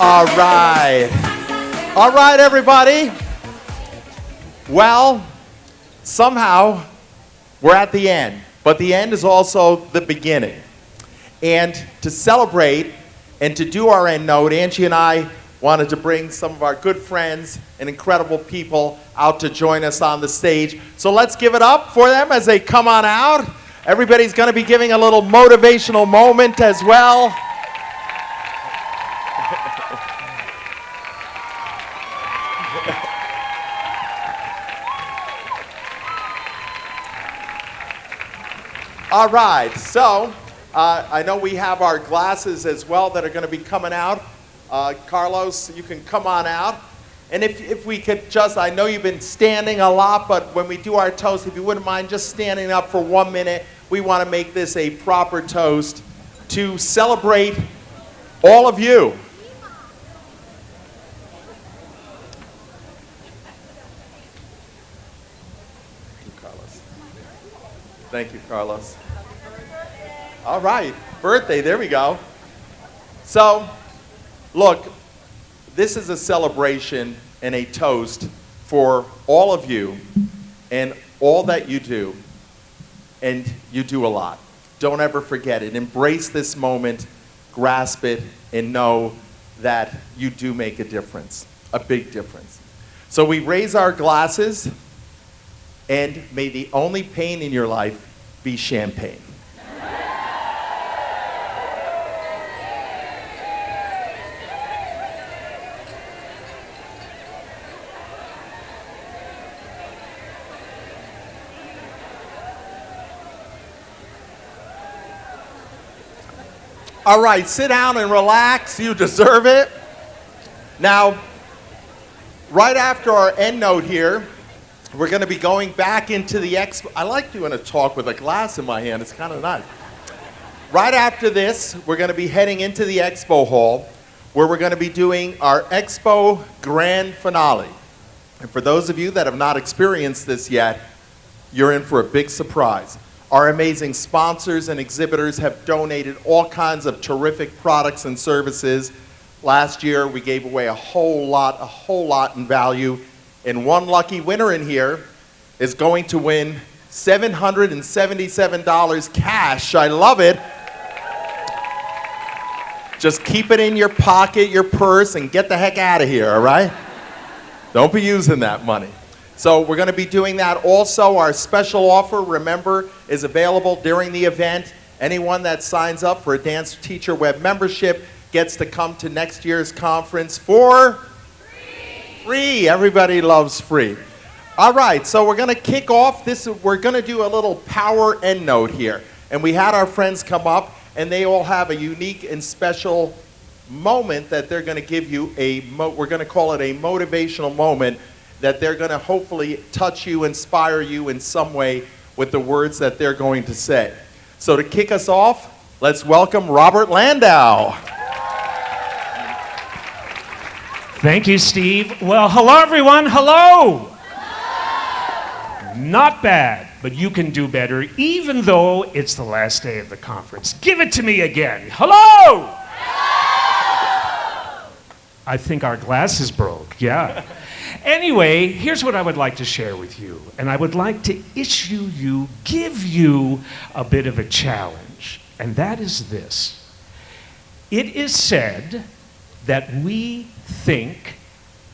All right. All right, everybody. Well, somehow we're at the end, but the end is also the beginning. And to celebrate and to do our end note, Angie and I wanted to bring some of our good friends and incredible people out to join us on the stage. So let's give it up for them as they come on out. Everybody's going to be giving a little motivational moment as well. All right, so I know we have our glasses as well that are going to be coming out. Carlos, you can come on out. And if we could just, I know you've been standing a lot, but when we do our toast, if you wouldn't mind just standing up for 1 minute, we want to make this a proper toast to celebrate all of you. Thank you, Carlos. All right, birthday, there we go. So, look, this is a celebration and a toast for all of you and all that you do, and you do a lot. Don't ever forget it. Embrace this moment, grasp it, and know that you do make a difference, a big difference. So we raise our glasses, and may the only pain in your life be champagne. All right, sit down and relax. You deserve it. Now, right after our end note here, we're going to be going back into the expo. I like doing a talk with a glass in my hand. It's kind of nice. Right after this, we're going to be heading into the expo hall, where we're going to be doing our expo grand finale. And for those of you that have not experienced this yet, you're in for a big surprise. Our amazing sponsors and exhibitors have donated all kinds of terrific products and services. Last year, we gave away a whole lot in value. And one lucky winner in here is going to win $777 cash. I love it. Just keep it in your pocket, your purse, and get the heck out of here, all right? Don't be using that money. So we're going to be doing that. Also, our special offer, remember, is available during the event. Anyone that signs up for a Dance Teacher Web membership gets to come to next year's conference for free. Everybody loves free. All right, so we're going to kick off this. We're going to do a little power end note here. And we had our friends come up, and they all have a unique and special moment that they're going to give you. We're going to call it a motivational moment that they're going to hopefully touch you, inspire you in some way with the words that they're going to say. So to kick us off, let's welcome Robert Landau. Thank you, Steve. Well, hello, everyone. Hello. Not bad, but you can do better, even though it's the last day of the conference. Give it to me again. Hello. I think our glass is broke, yeah. Anyway, here's what I would like to share with you. And I would like to give you a bit of a challenge. And that is this. It is said that we think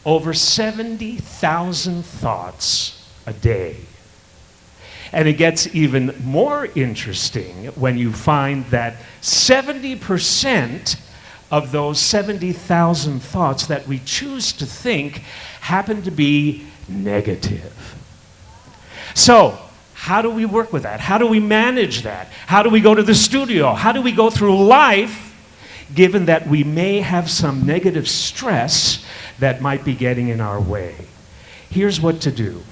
over 70,000 thoughts a day. And it gets even more interesting when you find that 70% of those 70,000 thoughts that we choose to think happen to be negative. So, how do we work with that? How do we manage that? How do we go to the studio? How do we go through life, given that we may have some negative stress that might be getting in our way? Here's what to do.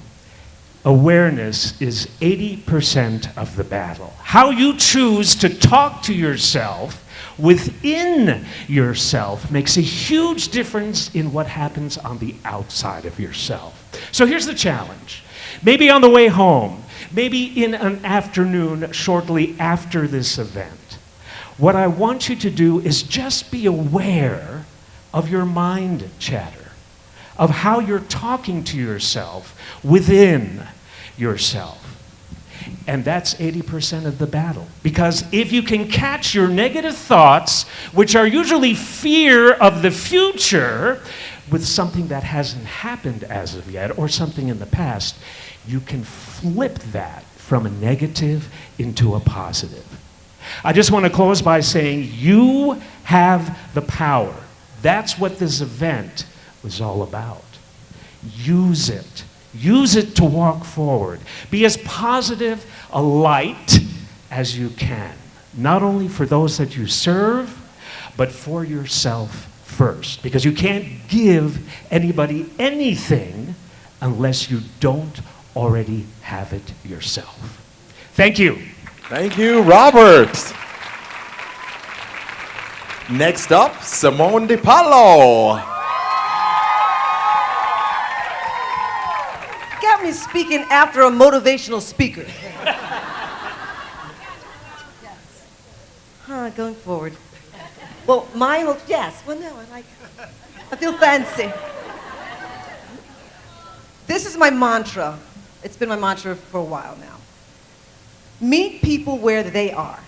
Awareness is 80% of the battle. How you choose to talk to yourself within yourself makes a huge difference in what happens on the outside of yourself. So here's the challenge. Maybe on the way home, maybe in an afternoon shortly after this event, what I want you to do is just be aware of your mind chatter, of how you're talking to yourself within yourself. And that's 80% of the battle. Because if you can catch your negative thoughts, which are usually fear of the future, with something that hasn't happened as of yet, or something in the past, you can flip that from a negative into a positive. I just want to close by saying you have the power. That's what this event was all about. Use it. Use it to walk forward. Be as positive a light as you can, not only for those that you serve, but for yourself first. Because you can't give anybody anything unless you don't already have it yourself. Thank you. Thank you, Robert. Next up, Simone DiPaolo. Got me speaking after a motivational speaker. Going forward. Well, yes. Well, no, I feel fancy. This is my mantra. It's been my mantra for a while now. Meet people where they are.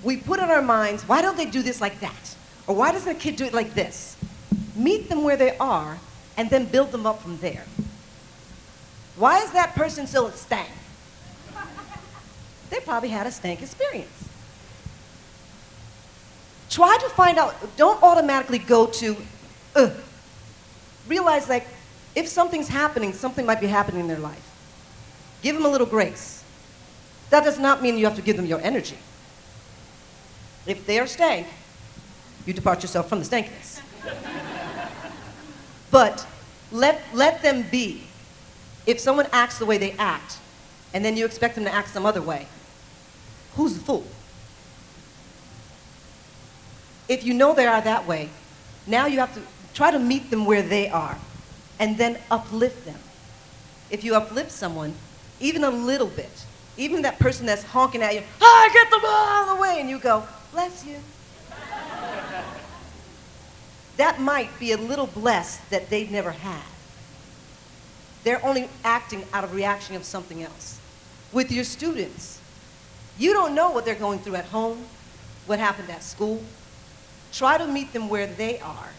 We put in our minds, why don't they do this like that? Or why doesn't a kid do it like this? Meet them where they are and then build them up from there. Why is that person so stank? They probably had a stank experience. Try to find out, don't automatically go to, realize like, if something's happening, something might be happening in their life. Give them a little grace. That does not mean you have to give them your energy. If they are stank, you depart yourself from the stankiness. But let them be. If someone acts the way they act, and then you expect them to act some other way, who's the fool? If you know they are that way, now you have to try to meet them where they are, and then uplift them. If you uplift someone, even a little bit, even that person that's honking at you, get them out of the way, and you go, bless you. That might be a little blessed that they've never had. They're only acting out of reaction of something else. With your students, you don't know what they're going through at home, what happened at school. Try to meet them where they are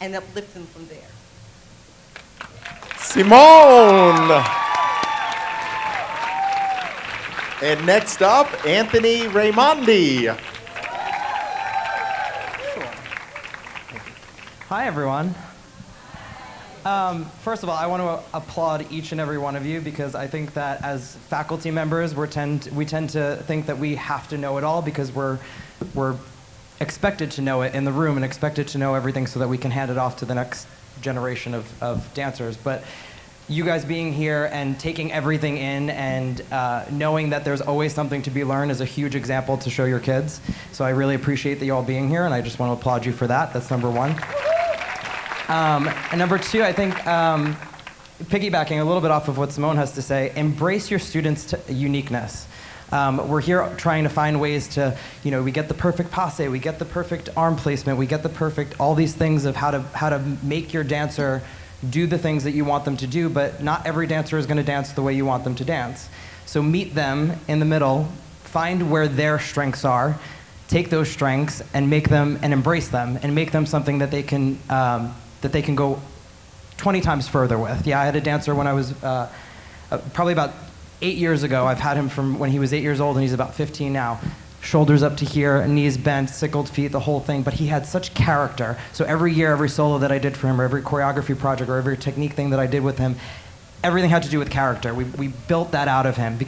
and uplift them from there. Simone. And next up, Anthony Raimondi. Hi, everyone. First of all, I want to applaud each and every one of you because I think that as faculty members, we tend to think that we have to know it all because we're expected to know it in the room and expected to know everything so that we can hand it off to the next generation of dancers. But you guys being here and taking everything in and knowing that there's always something to be learned is a huge example to show your kids. So I really appreciate that you all being here, and I just want to applaud you for that. That's number one. And number two, I think, piggybacking a little bit off of what Simone has to say, embrace your students' uniqueness. We're here trying to find ways to, we get the perfect passe, we get the perfect arm placement, we get the perfect, all these things of how to make your dancer do the things that you want them to do, but not every dancer is going to dance the way you want them to dance. So meet them in the middle, find where their strengths are, take those strengths and make them and embrace them and make them something that they can go 20 times further with. Yeah, I had a dancer when I was probably about 8 years ago. I've had him from when he was 8 years old, and he's about 15 now. Shoulders up to here, knees bent, sickled feet, the whole thing. But he had such character. So every year, every solo that I did for him, or every choreography project, or every technique thing that I did with him, everything had to do with character. We built that out of him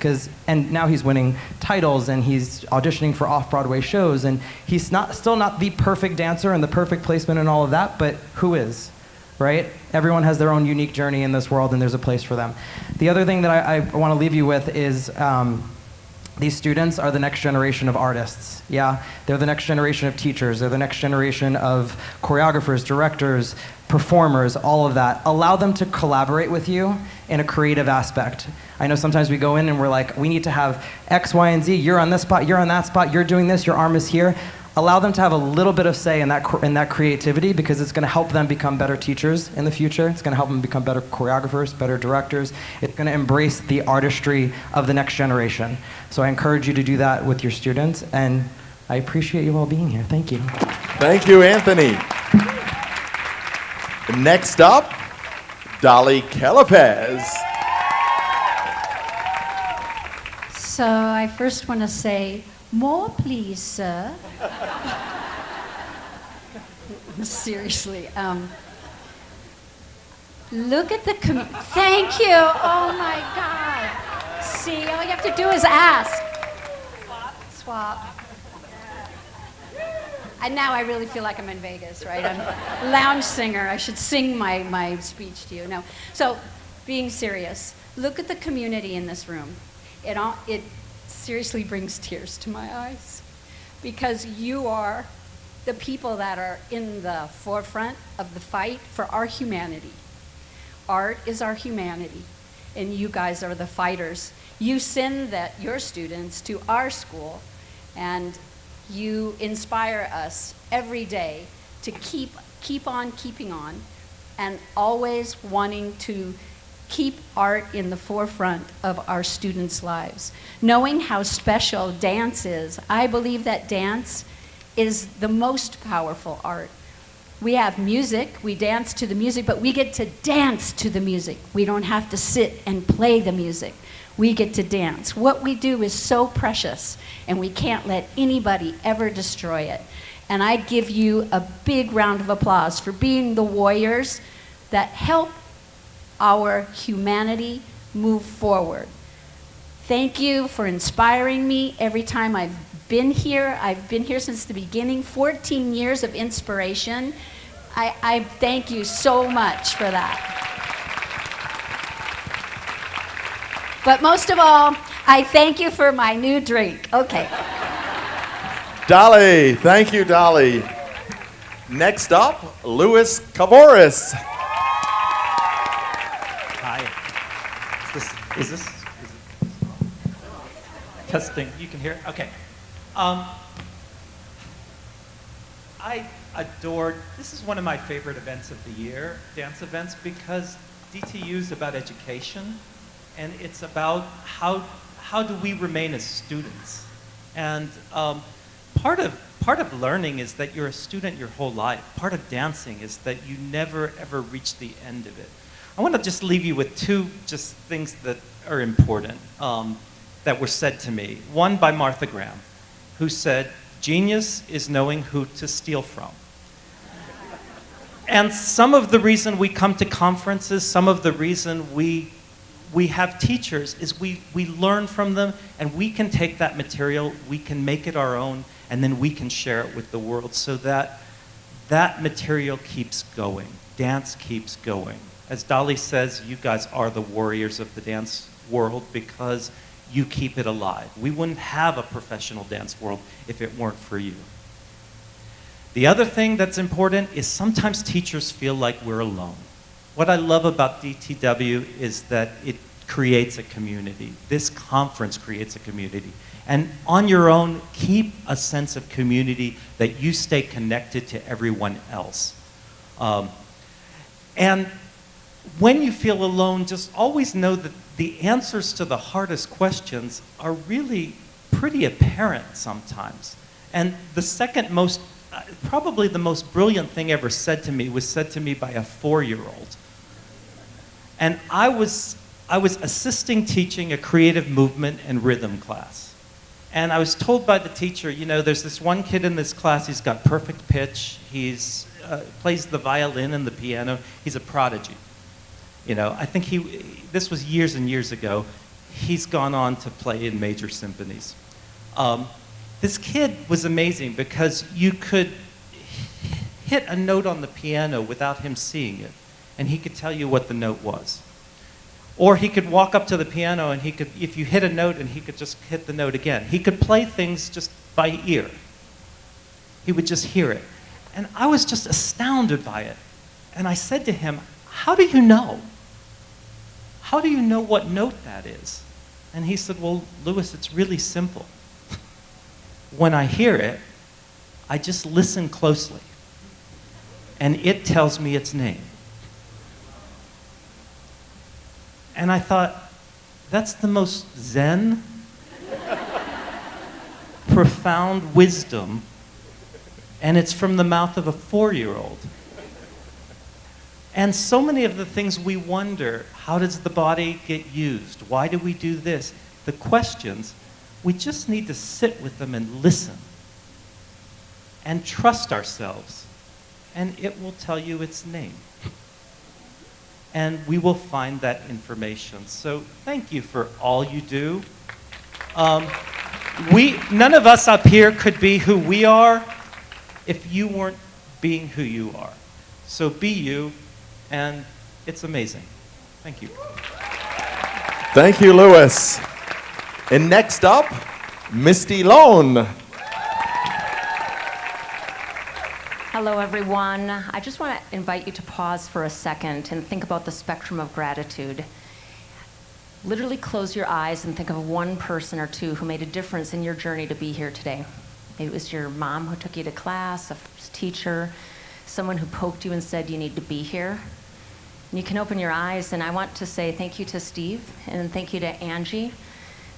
and now he's winning titles and he's auditioning for off-Broadway shows, and he's still not the perfect dancer and the perfect placement and all of that, but who is, right? Everyone has their own unique journey in this world, and there's a place for them. The other thing that I want to leave you with is these students are the next generation of artists. Yeah, they're the next generation of teachers. They're the next generation of choreographers, directors, performers, all of that. Allow them to collaborate with you in a creative aspect. I know sometimes we go in and we're like, we need to have X, Y, and Z. You're on this spot, you're on that spot, you're doing this, your arm is here. allow them to have a little bit of say in that creativity, because it's going to help them become better teachers in the future. It's going to help them become better choreographers, better directors. It's going to embrace the artistry of the next generation. So I encourage you to do that with your students, and I appreciate you all being here. Thank you. Thank you, Anthony. Next up, Dolly Kellepez. So I first want to say, more please, sir. Seriously. Look at the, thank you, oh my God. See, all you have to do is ask. Swap. And now I really feel like I'm in Vegas, right? I'm a lounge singer. I should sing my speech to you. No. So, being serious, look at the community in this room. It seriously brings tears to my eyes, because you are the people that are in the forefront of the fight for our humanity. Art is our humanity, and you guys are the fighters. You send your students to our school, and you inspire us every day to keep on keeping on, and always wanting to keep art in the forefront of our students' lives. Knowing how special dance is, I believe that dance is the most powerful art. We have music, we dance to the music, but we get to dance to the music. We don't have to sit and play the music. We get to dance. What we do is so precious, and we can't let anybody ever destroy it. And I'd give you a big round of applause for being the warriors that help our humanity move forward. Thank you for inspiring me every time I've been here. I've been here since the beginning, 14 years of inspiration. I thank you so much for that. But most of all, I thank you for my new drink. Okay. Dolly, thank you, Dolly. Next up, Louis Kavoris. Hi. Is this testing? You can hear it? Okay. I adored, this is one of my favorite events of the year, dance events, because DTU is about education, and it's about how do we remain as students. And part of learning is that you're a student your whole life. Part of dancing is that you never ever reach the end of it. I want to just leave you with two just things that are important that were said to me. One by Martha Graham, who said, "Genius is knowing who to steal from." And some of the reason we come to conferences, some of the reason we have teachers is we learn from them, and we can take that material, we can make it our own, and then we can share it with the world, so that that material keeps going. Dance keeps going. As Dolly says, you guys are the warriors of the dance world because you keep it alive. We wouldn't have a professional dance world if it weren't for you. The other thing that's important is sometimes teachers feel like we're alone. What I love about DTW is that it creates a community. This conference creates a community. And on your own, keep a sense of community that you stay connected to everyone else. And when you feel alone, just always know that the answers to the hardest questions are really pretty apparent sometimes. And the second most, probably the most brilliant thing ever said to me was said to me by a 4-year-old. And I was assisting teaching a creative movement and rhythm class. And I was told by the teacher, you know, there's this one kid in this class, he's got perfect pitch, he's plays the violin and the piano, he's a prodigy. You know, I think this was years and years ago, he's gone on to play in major symphonies. This kid was amazing because you could hit a note on the piano without him seeing it, and he could tell you what the note was. Or he could walk up to the piano and he could, if you hit a note, and he could just hit the note again. He could play things just by ear. He would just hear it. And I was just astounded by it. And I said to him, how do you know? How do you know what note that is? And he said, well, Louis, it's really simple. When I hear it, I just listen closely. And it tells me its name. And I thought, that's the most Zen, profound wisdom, and it's from the mouth of a 4-year-old. And so many of the things we wonder, how does the body get used? Why do we do this? The questions, we just need to sit with them and listen and trust ourselves, and it will tell you its name. And we will find that information. So thank you for all you do. None of us up here could be who we are if you weren't being who you are. So be you, and it's amazing. Thank you. Thank you, Louis. And next up, Misty Lone. Hello, everyone. I just want to invite you to pause for a second and think about the spectrum of gratitude. Literally close your eyes and think of one person or two who made a difference in your journey to be here today. Maybe it was your mom who took you to class, a teacher, someone who poked you and said you need to be here. And you can open your eyes, and I want to say thank you to Steve and thank you to Angie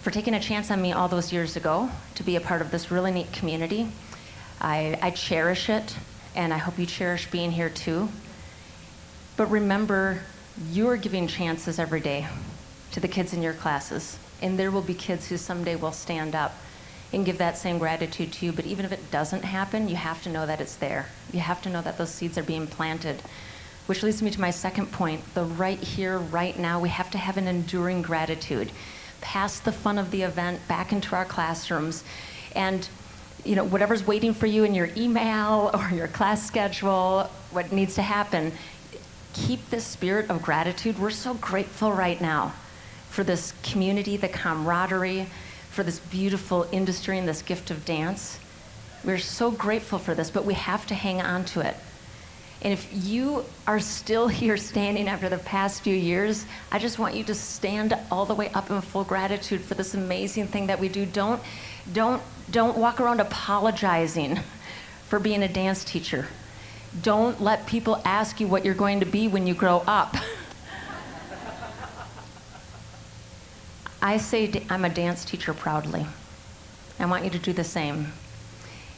for taking a chance on me all those years ago to be a part of this really neat community. I cherish it, and I hope you cherish being here too. But remember, you're giving chances every day to the kids in your classes, and there will be kids who someday will stand up and give that same gratitude to you. But even if it doesn't happen, you have to know that it's there. You have to know that those seeds are being planted, which leads me to my second point, the right here, right now. We have to have an enduring gratitude past the fun of the event, back into our classrooms, and whatever's waiting for you in your email or your class schedule, what needs to happen, keep this spirit of gratitude. We're so grateful right now for this community, the camaraderie, for this beautiful industry and this gift of dance. We're so grateful for this, but we have to hang on to it. And if you are still here standing after the past few years, I just want you to stand all the way up in full gratitude for this amazing thing that we do. Don't walk around apologizing for being a dance teacher. Don't let people ask you what you're going to be when you grow up. I say I'm a dance teacher proudly. I want you to do the same.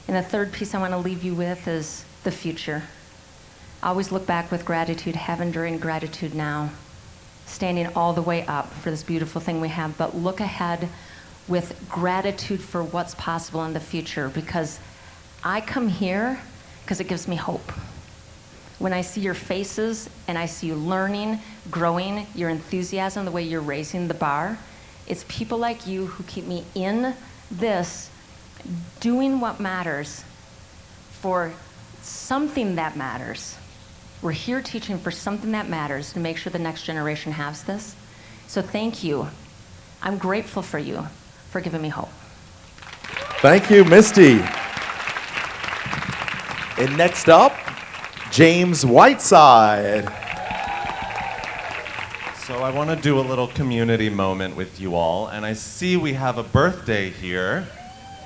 And the third piece I want to leave you with is the future. Always look back with gratitude, have enduring gratitude now, standing all the way up for this beautiful thing we have, but look ahead with gratitude for what's possible in the future, because I come here because it gives me hope. When I see your faces and I see you learning, growing, your enthusiasm, the way you're raising the bar, it's people like you who keep me in this, doing what matters for something that matters. We're here teaching for something that matters to make sure the next generation has this. So thank you. I'm grateful for you for giving me hope. Thank you, Misty. And next up, James Whiteside. So I want to do a little community moment with you all, and I see we have a birthday here.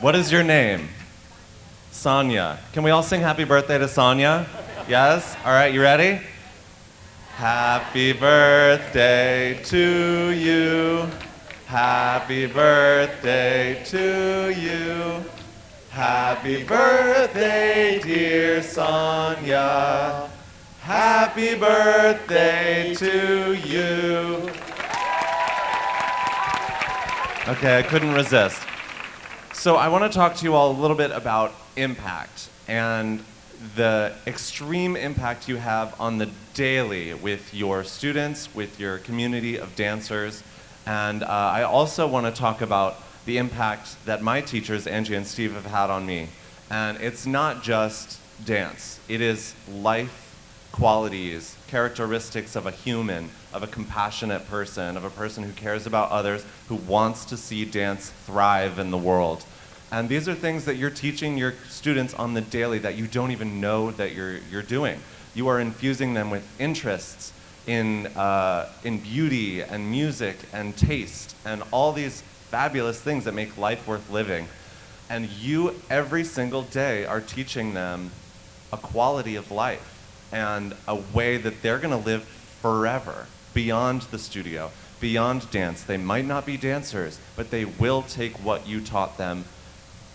What is your name? Sonia. Can we all sing happy birthday to Sonia? Yes? All right, you ready? Happy birthday to you. Happy birthday to you. Happy birthday, dear Sonia. Happy birthday to you. Okay, I couldn't resist. So I want to talk to you all a little bit about impact and the extreme impact you have on the daily with your students, with your community of dancers. And I also want to talk about the impact that my teachers, Angie and Steve, have had on me. And it's not just dance. It is life qualities, characteristics of a human, of a compassionate person, of a person who cares about others, who wants to see dance thrive in the world. And these are things that you're teaching your students on the daily that you don't even know that you're doing. You are infusing them with interests in beauty and music and taste and all these fabulous things that make life worth living. And you, every single day, are teaching them a quality of life and a way that they're going to live forever, beyond the studio, beyond dance. They might not be dancers, but they will take what you taught them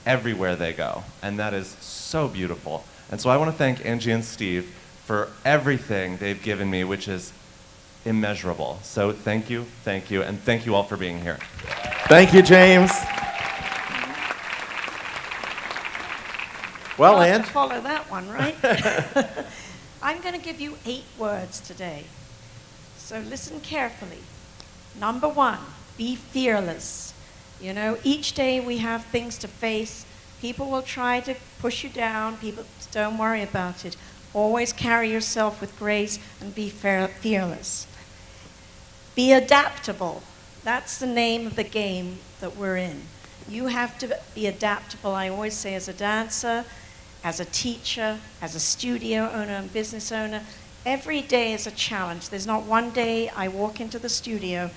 everywhere they go. And that is so beautiful. And so I want to thank Angie and Steve for everything they've given me, which is immeasurable. So thank you, and thank you all for being here. Thank you, James. Well, Hard Ann. to follow that one, right? I'm going to give you 8 words today. So listen carefully. Number 1, be fearless. You know, each day we have things to face. People will try to push you down. People, don't worry about it. Always carry yourself with grace and be fearless. Be adaptable. That's the name of the game that we're in. You have to be adaptable. I always say, as a dancer, as a teacher, as a studio owner and business owner, every day is a challenge. There's not one day I walk into the studio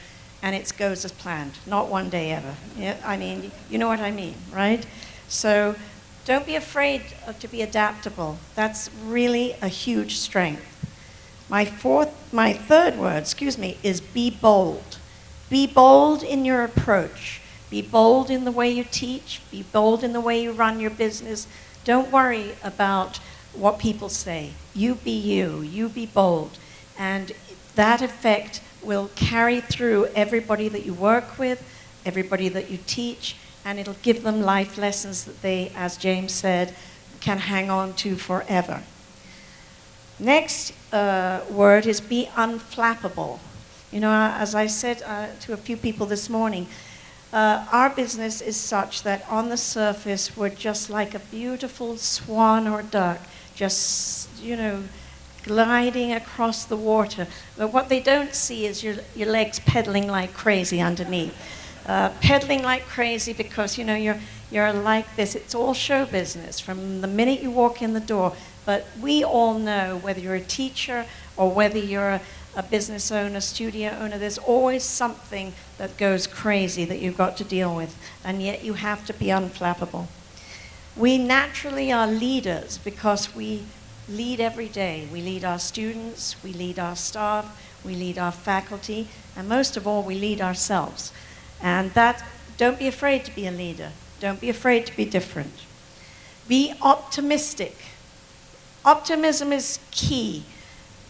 and it goes as planned. Not one day ever. Yeah, I mean, you know what I mean, right? So don't be afraid to be adaptable. That's really a huge strength. My third word, is be bold. Be bold in your approach. Be bold in the way you teach. Be bold in the way you run your business. Don't worry about what people say. You be you. You be bold. And that effect will carry through everybody that you work with, everybody that you teach, and it'll give them life lessons that they, as James said, can hang on to forever. Next word is be unflappable. You know, as I said to a few people this morning, our business is such that on the surface we're just like a beautiful swan or duck, just, you know, gliding across the water. But what they don't see is your legs pedaling like crazy underneath. Pedaling like crazy because, you know, you're like this. It's all show business from the minute you walk in the door. But we all know, whether you're a teacher or whether you're a business owner, studio owner, there's always something that goes crazy that you've got to deal with. And yet you have to be unflappable. We naturally are leaders because we lead every day. We lead our students, we lead our staff, we lead our faculty, and most of all, we lead ourselves. And that, don't be afraid to be a leader. Don't be afraid to be different. Be optimistic. Optimism is key.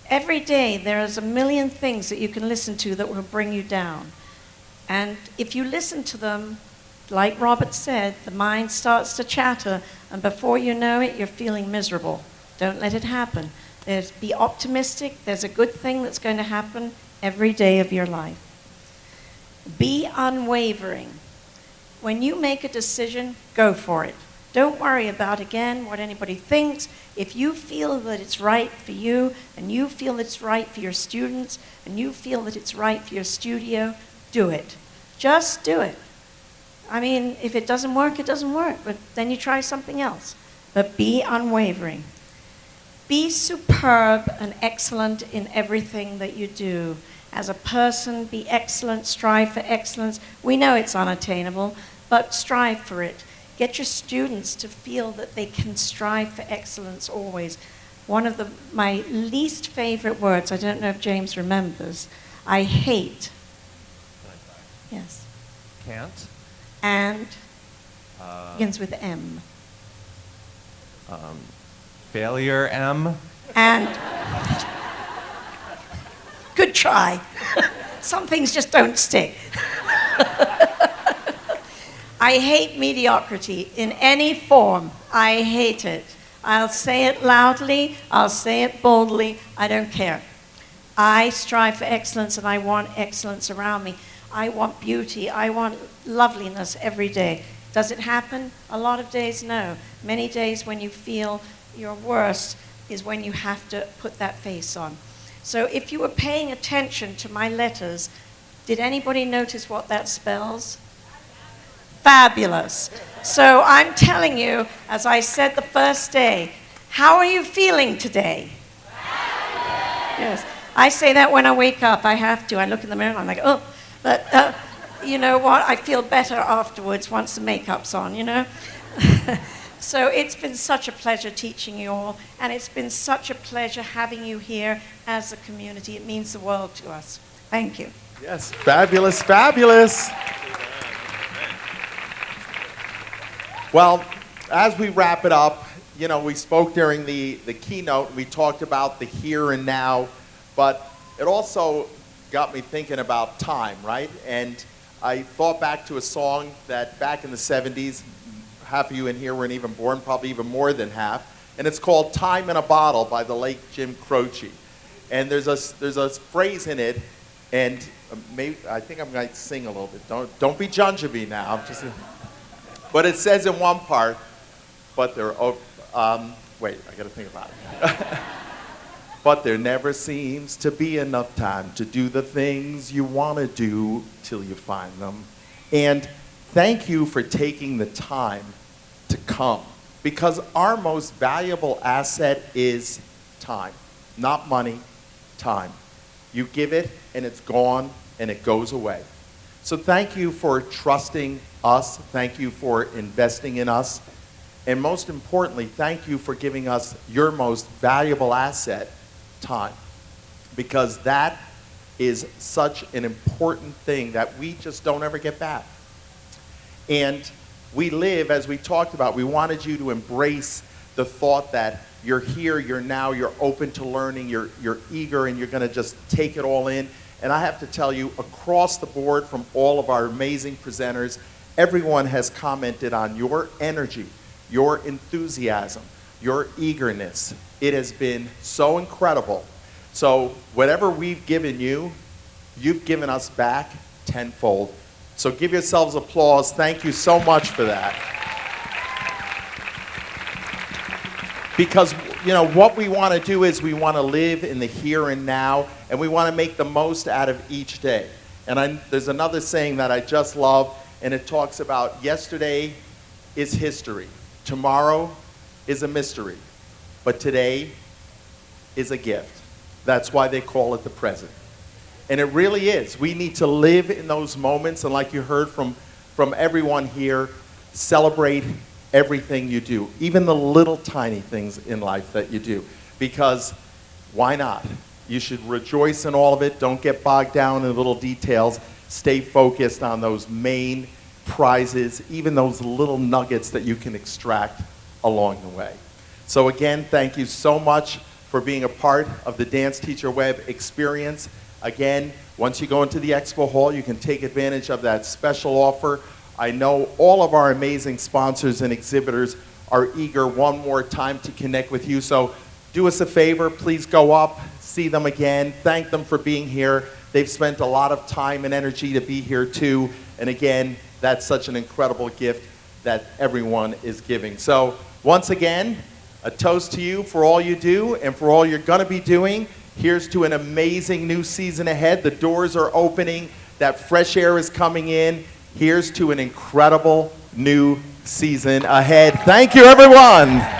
Every day there is a million things that you can listen to that will bring you down. And if you listen to them, like Robert said, the mind starts to chatter, and before you know it, you're feeling miserable. Don't let it happen. Be optimistic. There's a good thing that's going to happen every day of your life. Be unwavering. When you make a decision, go for it. Don't worry about, again, what anybody thinks. If you feel that it's right for you, and you feel it's right for your students, and you feel that it's right for your studio, do it. Just do it. I mean, if it doesn't work, it doesn't work, but then you try something else. But be unwavering. Be superb and excellent in everything that you do. As a person, be excellent, strive for excellence. We know it's unattainable, but strive for it. Get your students to feel that they can strive for excellence always. One of my least favorite words, I don't know if James remembers, I hate. Yes. Can't. And begins with M. Failure, M. And good try. Some things just don't stick. I hate mediocrity in any form. I hate it. I'll say it loudly. I'll say it boldly. I don't care. I strive for excellence, and I want excellence around me. I want beauty. I want loveliness every day. Does it happen? A lot of days, no. Many days when you feel your worst is when you have to put that face on. So if you were paying attention to my letters, did anybody notice what that spells? Fabulous. So I'm telling you, as I said the first day, how are you feeling today? Yes. I say that when I wake up. I have to. I look in the mirror and I'm like, oh. But you know what? I feel better afterwards once the makeup's on, you know? So it's been such a pleasure teaching you all, and it's been such a pleasure having you here as a community. It means the world to us. Thank you. Yes, fabulous, fabulous. Well, as we wrap it up, you know, we spoke during the keynote, we talked about the here and now, but it also got me thinking about time, right? And I thought back to a song that back in the 70s, half of you in here weren't even born, probably even more than half, and it's called Time in a Bottle by the late Jim Croce. And there's a phrase in it, and maybe, I think I'm going to sing a little bit. Don't be judging now. I'm just, but it says in one part, but there, wait, I got to think about it. But there never seems to be enough time to do the things you want to do till you find them. And thank you for taking the time to come, because our most valuable asset is time, not money, time. You give it and it's gone and it goes away. So thank you for trusting us. Thank you for investing in us. And most importantly, thank you for giving us your most valuable asset, time. Because that is such an important thing that we just don't ever get back. And we live, as we talked about, we wanted you to embrace the thought that you're here, you're now, you're open to learning, you're eager, and you're going to just take it all in. And I have to tell you, across the board from all of our amazing presenters, everyone has commented on your energy, your enthusiasm, your eagerness. It has been so incredible. So whatever we've given you, you've given us back tenfold. So give yourselves applause. Thank you so much for that. Because, you know, what we want to do is we want to live in the here and now, and we want to make the most out of each day. And there's another saying that I just love, and it talks about yesterday is history. Tomorrow is a mystery. But today is a gift. That's why they call it the present. And it really is. We need to live in those moments, and like you heard from everyone here, celebrate everything you do, even the little tiny things in life that you do. Because why not? You should rejoice in all of it. Don't get bogged down in little details. Stay focused on those main prizes, even those little nuggets that you can extract along the way. So again, thank you so much for being a part of the Dance Teacher Web experience. Again, once you go into the expo hall, you can take advantage of that special offer. I know all of our amazing sponsors and exhibitors are eager one more time to connect with you. So do us a favor, please go up, see them again, thank them for being here. They've spent a lot of time and energy to be here too. And again, that's such an incredible gift that everyone is giving. So once again, a toast to you for all you do and for all you're gonna be doing. Here's to an amazing new season ahead. The doors are opening, that fresh air is coming in. Here's to an incredible new season ahead. Thank you, everyone.